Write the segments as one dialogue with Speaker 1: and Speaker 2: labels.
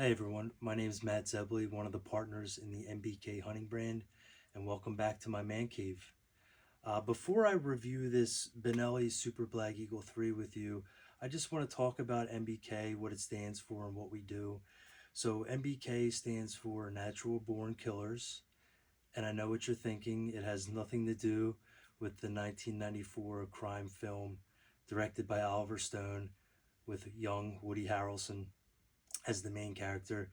Speaker 1: Hey everyone, my name is Matt Zebley, one of the partners in the MBK hunting brand, and welcome back to my man cave. Before I review this Benelli Super Black Eagle 3 with you, I just want to talk about MBK, what it stands for, and what we do. So, MBK stands for Natural Born Killers, and I know what you're thinking. It has nothing to do with the 1994 crime film directed by Oliver Stone with young Woody Harrelson as the main character.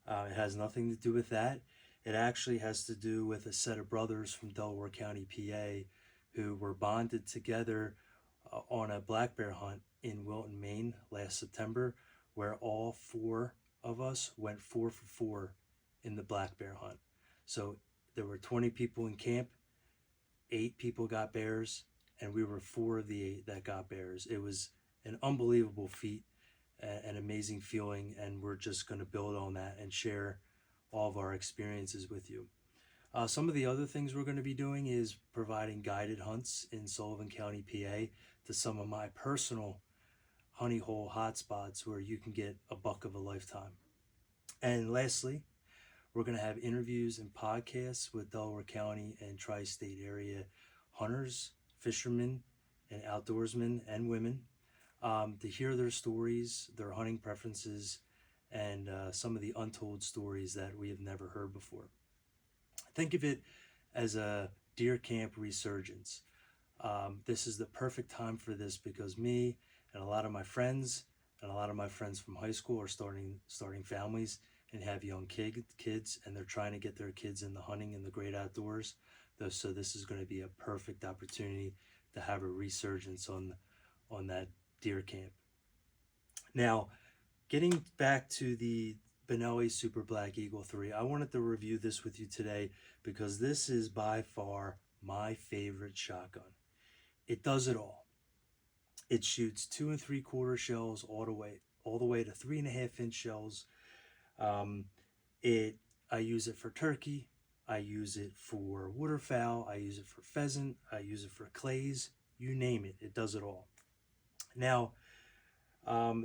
Speaker 1: It has nothing to do with that. It actually has to do with a set of brothers from Delaware County, PA, who were bonded together on a black bear hunt in Wilton, Maine last September, where all four of us went 4 for 4 in the black bear hunt. So there were 20 people in camp, 8 people got bears, and we were 4 of the 8 that got bears. It was an unbelievable feat, an amazing feeling, and we're just going to build on that and share all of our experiences with you. Some of the other things we're going to be doing is providing guided hunts in Sullivan County, PA, to some of my personal honey hole hotspots where you can get a buck of a lifetime. And lastly, we're going to have interviews and podcasts with Delaware County and tri-state area hunters, fishermen, and outdoorsmen and women to hear their stories, their hunting preferences, and some of the untold stories that we have never heard before. Think of it as a deer camp resurgence. This is the perfect time for this because me and a lot of my friends and a lot of my friends from high school are starting families and have young kids, and they're trying to get their kids in the hunting and the great outdoors. So this is going to be a perfect opportunity to have a resurgence on that deer camp. Now, getting back to the Benelli Super Black Eagle 3, I wanted to review this with you today because this is by far my favorite shotgun. It does it all. It shoots 2 3/4 shells all the way to 3.5 inch shells. I use it for turkey. I use it for waterfowl. I use it for pheasant. I use it for clays. You name it, it does it all. Now,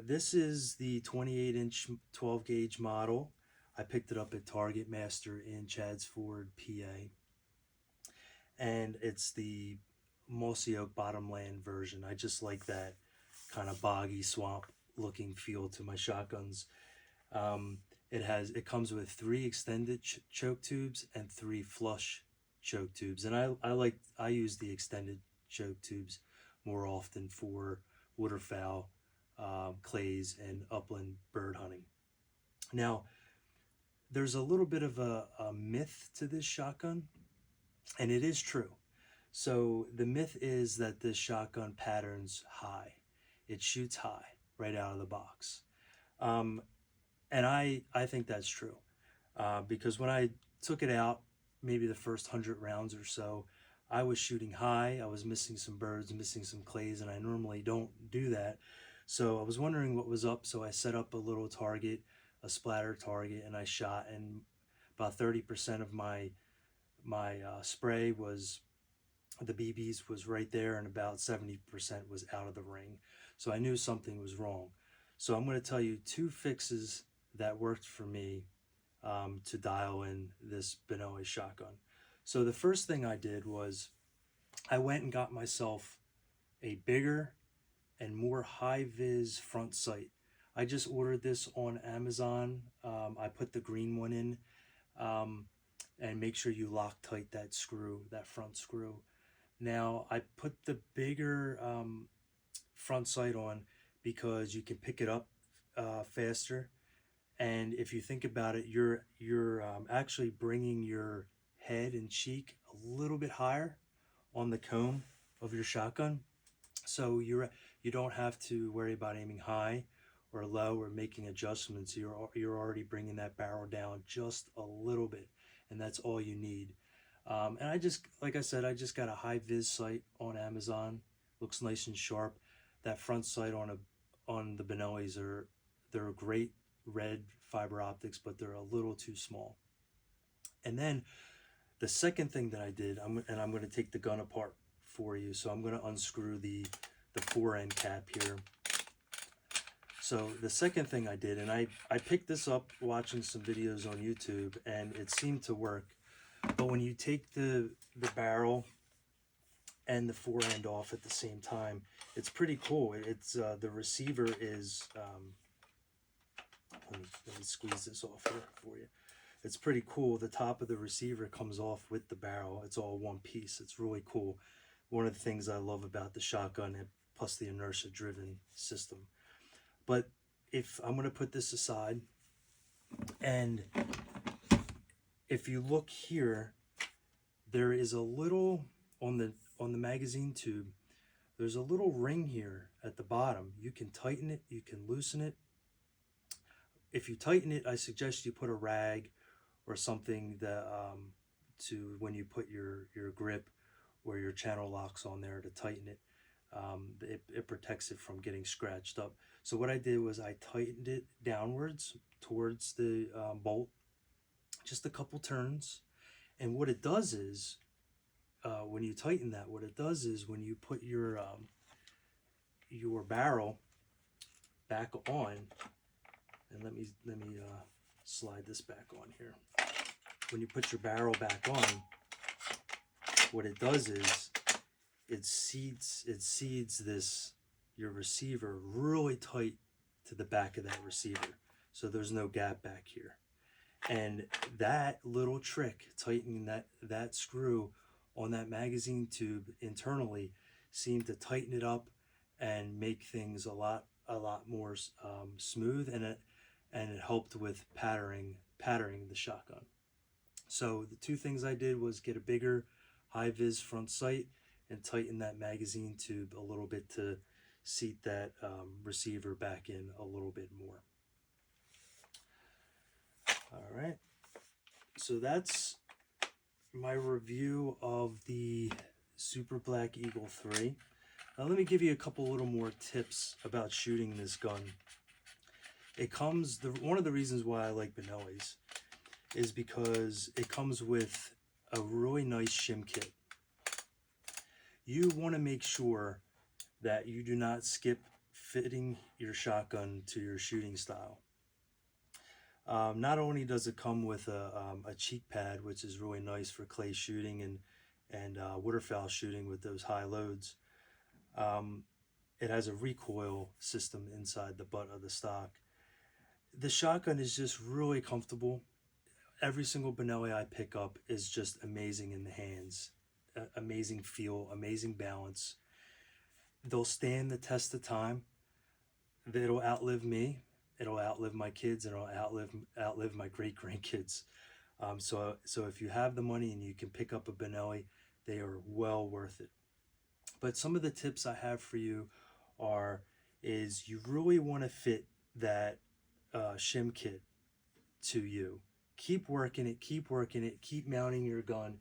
Speaker 1: this is the 28-inch 12 gauge model. I picked it up at Target Master in Chadsford, PA. And it's the Mossy Oak Bottomland version. I just like that kind of boggy swamp looking feel to my shotguns. It comes with 3 extended choke tubes and 3 flush choke tubes. And I use the extended choke tubes more often for waterfowl, clays, and upland bird hunting. Now, there's a little bit of a myth to this shotgun, and it is true. So the myth is that this shotgun patterns high. It shoots high right out of the box. And I think that's true because when I took it out, maybe the first 100 rounds or so, I was shooting high. I was missing some birds, missing some clays, and I normally don't do that. So I was wondering what was up. So I set up a little target, a splatter target, and I shot. And about 30% of my spray was the BBs was right there, and about 70% was out of the ring. So I knew something was wrong. So I'm going to tell you 2 fixes that worked for me to dial in this Benelli shotgun. So the first thing I did was I went and got myself a bigger and more high-vis front sight. I just ordered this on Amazon. I put the green one in, and make sure you lock tight that front screw. Now, I put the bigger front sight on because you can pick it up faster. And if you think about it, you're actually bringing your head and cheek a little bit higher on the comb of your shotgun. So you don't have to worry about aiming high or low or making adjustments. You're already bringing that barrel down just a little bit, and that's all you need. And like I said, I just got a high vis sight on Amazon. Looks nice and sharp. That front sight on the Benellis they're great red fiber optics, but they're a little too small. And then the second thing that I did, I'm going to take the gun apart for you. So I'm going to unscrew the fore end cap here. So the second thing I did, and I picked this up watching some videos on YouTube, and it seemed to work. But when you take the barrel and the forend off at the same time, it's pretty cool. It's the receiver is let me squeeze this off here for you. It's pretty cool. The top of the receiver comes off with the barrel. It's all one piece. It's really cool. One of the things I love about the shotgun, plus the inertia driven system. But if I'm going to put this aside, and if you look here, there is a little on the magazine tube, there's a little ring here at the bottom. You can tighten it, you can loosen it. If you tighten it, I suggest you put a rag or something that to when you put your grip or your channel locks on there to tighten it. It protects it from getting scratched up. So what I did was I tightened it downwards towards the bolt, just a couple turns. And what it does is, when you tighten that, what it does is when you put your barrel back on, and let me slide this back on here. When you put your barrel back on, what it does is it seats this your receiver really tight to the back of that receiver, so there's no gap back here. And that little trick, tightening that screw on that magazine tube internally, seemed to tighten it up and make things a lot more smooth, and it helped with patterning the shotgun. So the two things I did was get a bigger high vis front sight and tighten that magazine tube a little bit to seat that receiver back in a little bit more. All right, so that's my review of the Super Black Eagle 3. Now let me give you a couple little more tips about shooting this gun. It comes, one of the reasons why I like Benelli's is because it comes with a really nice shim kit. You want to make sure that you do not skip fitting your shotgun to your shooting style. Not only does it come with a cheek pad, which is really nice for clay shooting and waterfowl shooting with those high loads, it has a recoil system inside the butt of the stock. The shotgun is just really comfortable. Every single Benelli I pick up is just amazing in the hands. Amazing feel, amazing balance. They'll stand the test of time. It'll outlive me. It'll outlive my kids, and it'll outlive my great-grandkids. So if you have the money and you can pick up a Benelli, they are well worth it. But some of the tips I have for you is you really want to fit that shim kit to you. Keep working it, keep mounting your gun,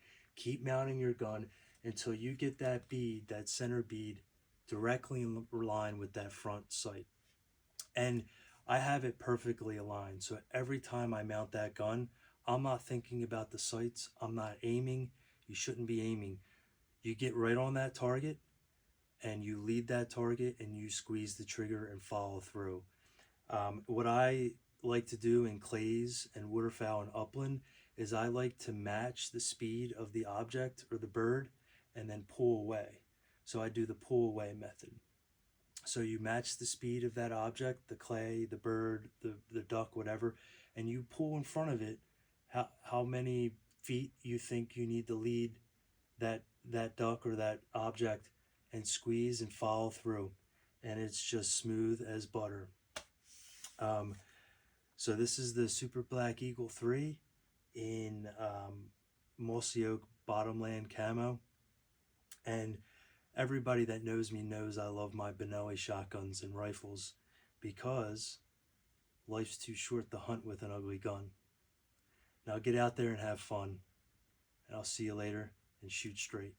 Speaker 1: until you get that bead, that center bead, directly in line with that front sight. And I have it perfectly aligned, so every time I mount that gun, I'm not thinking about the sights, I'm not aiming. You shouldn't be aiming. You get right on that target, and you lead that target, and you squeeze the trigger and follow through. What I like to do in clays and waterfowl and upland is I like to match the speed of the object or the bird and then pull away. So I do the pull away method. So you match the speed of that object, the clay, the bird, the duck, whatever, and you pull in front of it how many feet you think you need to lead that duck or that object, and squeeze and follow through. And it's just smooth as butter. So this is the Super Black Eagle 3 in Mossy Oak Bottomland camo. And everybody that knows me knows I love my Benelli shotguns and rifles, because life's too short to hunt with an ugly gun. Now get out there and have fun, and I'll see you later, and shoot straight.